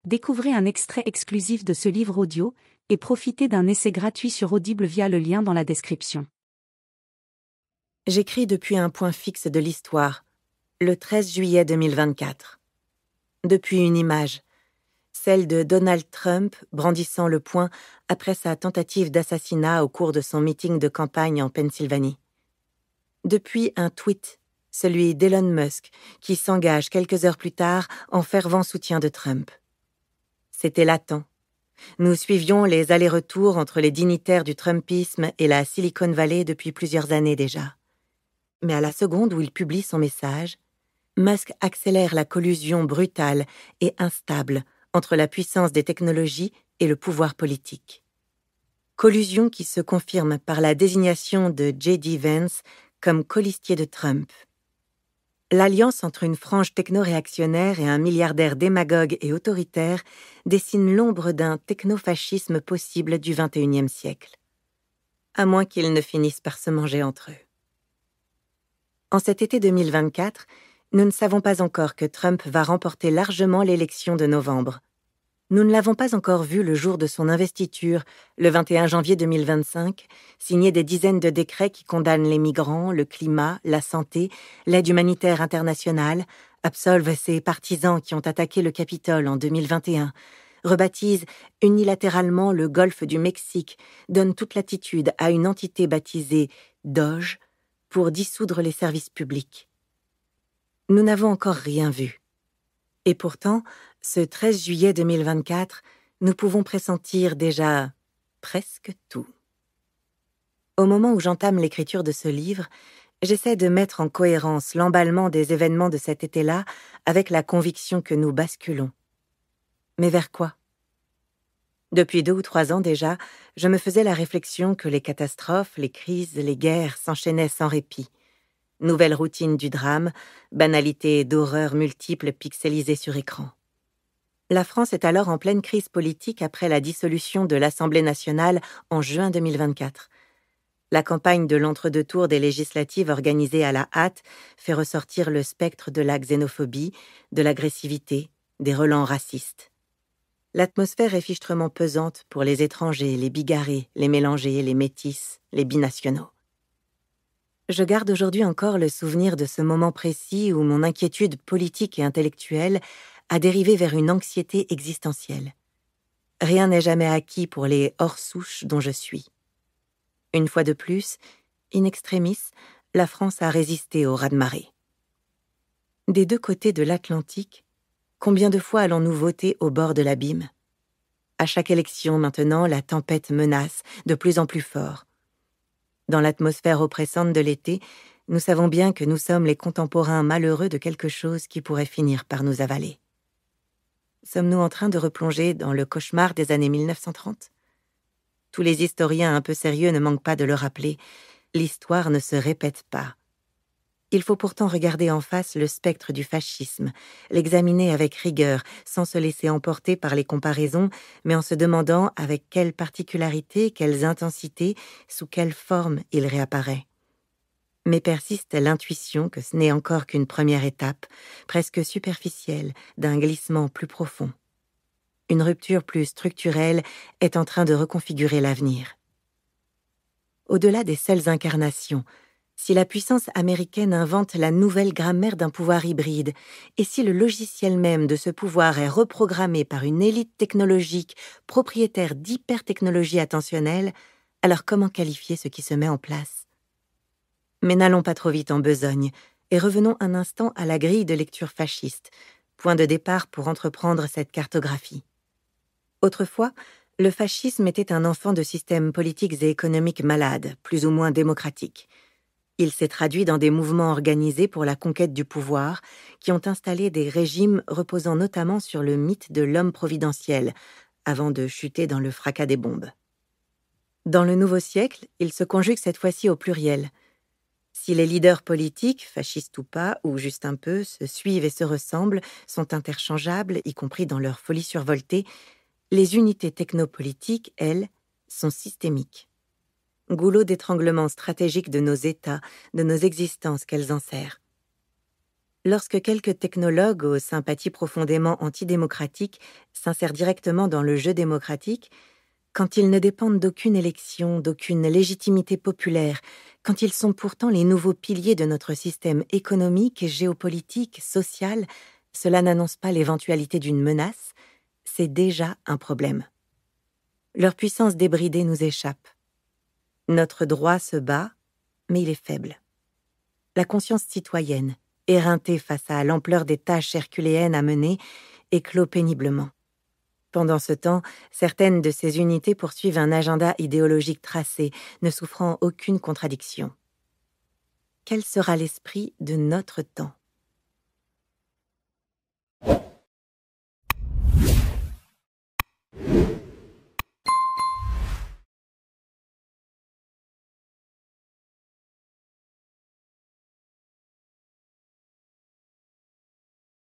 Découvrez un extrait exclusif de ce livre audio et profitez d'un essai gratuit sur Audible via le lien dans la description. J'écris depuis un point fixe de l'histoire, le 13 juillet 2024. Depuis une image, celle de Donald Trump brandissant le poing après sa tentative d'assassinat au cours de son meeting de campagne en Pennsylvanie. Depuis un tweet, celui d'Elon Musk, qui s'engage quelques heures plus tard en fervent soutien de Trump. C'était latent. Nous suivions les allers-retours entre les dignitaires du Trumpisme et la Silicon Valley depuis plusieurs années déjà. Mais à la seconde où il publie son message, Musk accélère la collusion brutale et instable entre la puissance des technologies et le pouvoir politique. Collusion qui se confirme par la désignation de J.D. Vance comme colistier de Trump. L'alliance entre une frange techno-réactionnaire et un milliardaire démagogue et autoritaire dessine l'ombre d'un technofascisme possible du XXIe siècle. À moins qu'ils ne finissent par se manger entre eux. En cet été 2024, nous ne savons pas encore que Trump va remporter largement l'élection de novembre. Nous ne l'avons pas encore vu le jour de son investiture, le 21 janvier 2025, signer des dizaines de décrets qui condamnent les migrants, le climat, la santé, l'aide humanitaire internationale, absolvent ses partisans qui ont attaqué le Capitole en 2021, rebaptisent unilatéralement le golfe du Mexique, donnent toute latitude à une entité baptisée DOGE pour dissoudre les services publics. Nous n'avons encore rien vu. Et pourtant, ce 13 juillet 2024, nous pouvons pressentir déjà presque tout. Au moment où j'entame l'écriture de ce livre, j'essaie de mettre en cohérence l'emballement des événements de cet été-là avec la conviction que nous basculons. Mais vers quoi? Depuis 2 ou 3 ans déjà, je me faisais la réflexion que les catastrophes, les crises, les guerres s'enchaînaient sans répit. Nouvelle routine du drame, banalité d'horreurs multiples pixelisées sur écran. La France est alors en pleine crise politique après la dissolution de l'Assemblée nationale en juin 2024. La campagne de l'entre-deux tours des législatives organisée à la hâte fait ressortir le spectre de la xénophobie, de l'agressivité, des relents racistes. L'atmosphère est fichtrement pesante pour les étrangers, les bigarrés, les mélangés, les métis, les binationaux. Je garde aujourd'hui encore le souvenir de ce moment précis où mon inquiétude politique et intellectuelle a dérivé vers une anxiété existentielle. Rien n'est jamais acquis pour les hors-souches dont je suis. Une fois de plus, in extremis, la France a résisté au raz-de-marée. Des 2 côtés de l'Atlantique, combien de fois allons-nous voter au bord de l'abîme? À chaque élection maintenant, la tempête menace, de plus en plus fort. Dans l'atmosphère oppressante de l'été, nous savons bien que nous sommes les contemporains malheureux de quelque chose qui pourrait finir par nous avaler. Sommes-nous en train de replonger dans le cauchemar des années 1930? Tous les historiens un peu sérieux ne manquent pas de le rappeler, l'histoire ne se répète pas. Il faut pourtant regarder en face le spectre du fascisme, l'examiner avec rigueur, sans se laisser emporter par les comparaisons, mais en se demandant avec quelles particularités, quelles intensités, sous quelle forme il réapparaît. Mais persiste l'intuition que ce n'est encore qu'une première étape, presque superficielle, d'un glissement plus profond. Une rupture plus structurelle est en train de reconfigurer l'avenir. Au-delà des seules incarnations, si la puissance américaine invente la nouvelle grammaire d'un pouvoir hybride, et si le logiciel même de ce pouvoir est reprogrammé par une élite technologique propriétaire d'hypertechnologie attentionnelle, alors comment qualifier ce qui se met en place? Mais n'allons pas trop vite en besogne, et revenons un instant à la grille de lecture fasciste, point de départ pour entreprendre cette cartographie. Autrefois, le fascisme était un enfant de systèmes politiques et économiques malades, plus ou moins démocratiques. Il s'est traduit dans des mouvements organisés pour la conquête du pouvoir, qui ont installé des régimes reposant notamment sur le mythe de l'homme providentiel, avant de chuter dans le fracas des bombes. Dans le nouveau siècle, il se conjugue cette fois-ci au pluriel. Si les leaders politiques, fascistes ou pas, ou juste un peu, se suivent et se ressemblent, sont interchangeables, y compris dans leur folie survoltée, les unités technopolitiques, elles, sont systémiques. Goulot d'étranglement stratégique de nos États, de nos existences qu'elles enserrent. Lorsque quelques technologues aux sympathies profondément antidémocratiques s'insèrent directement dans le jeu démocratique, quand ils ne dépendent d'aucune élection, d'aucune légitimité populaire, quand ils sont pourtant les nouveaux piliers de notre système économique, géopolitique, social, cela n'annonce pas l'éventualité d'une menace, c'est déjà un problème. Leur puissance débridée nous échappe. Notre droit se bat, mais il est faible. La conscience citoyenne, éreintée face à l'ampleur des tâches herculéennes à mener, éclot péniblement. Pendant ce temps, certaines de ces unités poursuivent un agenda idéologique tracé, ne souffrant aucune contradiction. Quel sera l'esprit de notre temps ?